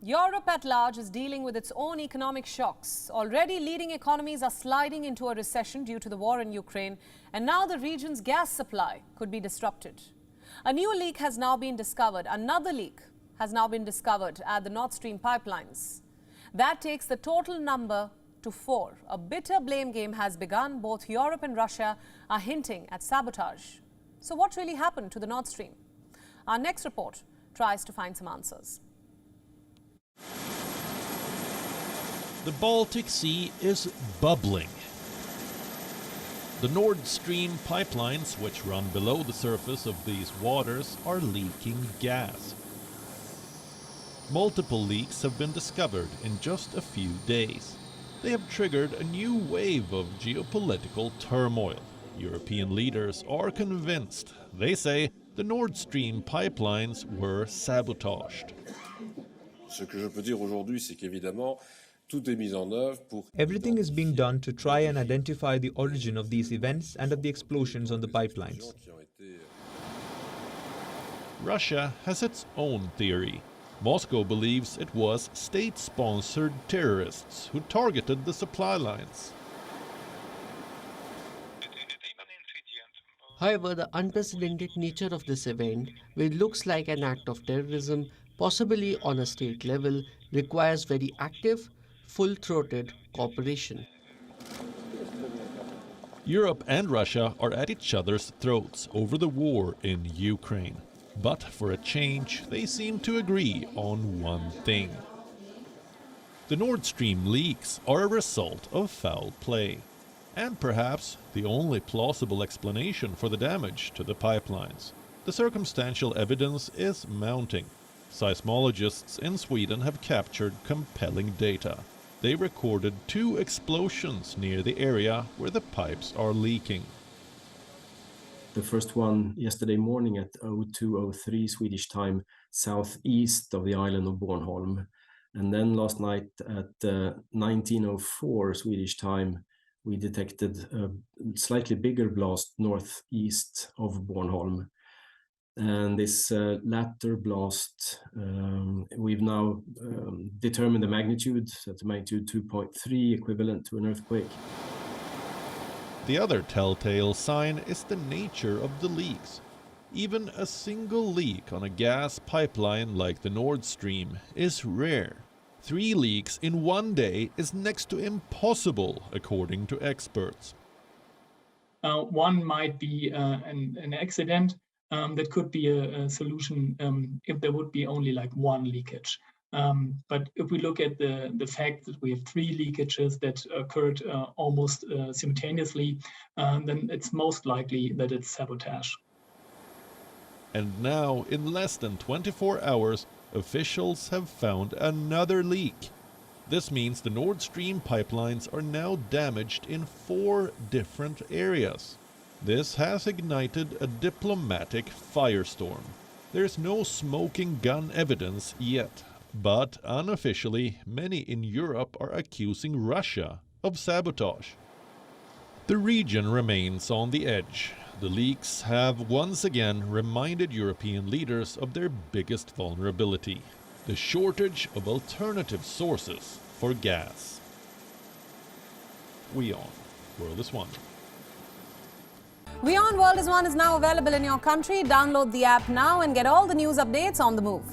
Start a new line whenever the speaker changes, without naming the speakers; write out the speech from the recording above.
Europe at large is dealing with its own economic shocks. Already leading economies are sliding into a recession due to the war in Ukraine, and now the region's gas supply could be disrupted. A new leak has now been discovered. Another leak has now been discovered at the Nord Stream pipelines. That takes the total number to 4. A bitter blame game has begun. Both Europe and Russia are hinting at sabotage. So what really happened to the Nord Stream? Our next report tries to find some answers.
The Baltic Sea is bubbling. The Nord Stream pipelines, which run below the surface of these waters, are leaking gas. Multiple leaks have been discovered in just a few days. They have triggered a new wave of geopolitical turmoil. European leaders are convinced. They say the Nord Stream pipelines were sabotaged.
Ce que je peux dire aujourd'hui, c'est qu'évidemment, tout est mis en œuvre pour...
Everything is being done to try and identify the origin of these events and of the explosions on the pipelines.
Russia has its own theory. Moscow believes it was state-sponsored terrorists who targeted the supply lines.
However, the unprecedented nature of this event, which looks like an act of terrorism, possibly on a state level, requires very active, full-throated cooperation.
Europe and Russia are at each other's throats over the war in Ukraine. But for a change, they seem to agree on one thing. The Nord Stream leaks are a result of foul play, and perhaps the only plausible explanation for the damage to the pipelines. The circumstantial evidence is mounting. Seismologists in Sweden have captured compelling data. They recorded 2 explosions near the area where the pipes are leaking.
The first one yesterday morning at 02:03 Swedish time, southeast of the island of Bornholm. And then last night at 19:04 Swedish time, we detected a slightly bigger blast northeast of Bornholm. And this latter blast, we've now determined the magnitude, so it's magnitude 2.3, equivalent to an earthquake.
The other telltale sign is the nature of the leaks. Even a single leak on a gas pipeline like the Nord Stream is rare. 3 leaks in one day is next to impossible, according to experts.
One might be an accident. That could be a solution if there would be only like one leakage. But if we look at the fact that we have 3 leakages that occurred almost simultaneously, then it's most likely that it's sabotage.
And now, in less than 24 hours, officials have found another leak. This means the Nord Stream pipelines are now damaged in 4 different areas. This has ignited a diplomatic firestorm. There's no smoking gun evidence yet, but unofficially, many in Europe are accusing Russia of sabotage. The region remains on the edge. The leaks have once again reminded European leaders of their biggest vulnerability: the shortage of alternative sources for gas. WION World is One.
WION World is One is now available in your country. Download the app now and get all the news updates on the move.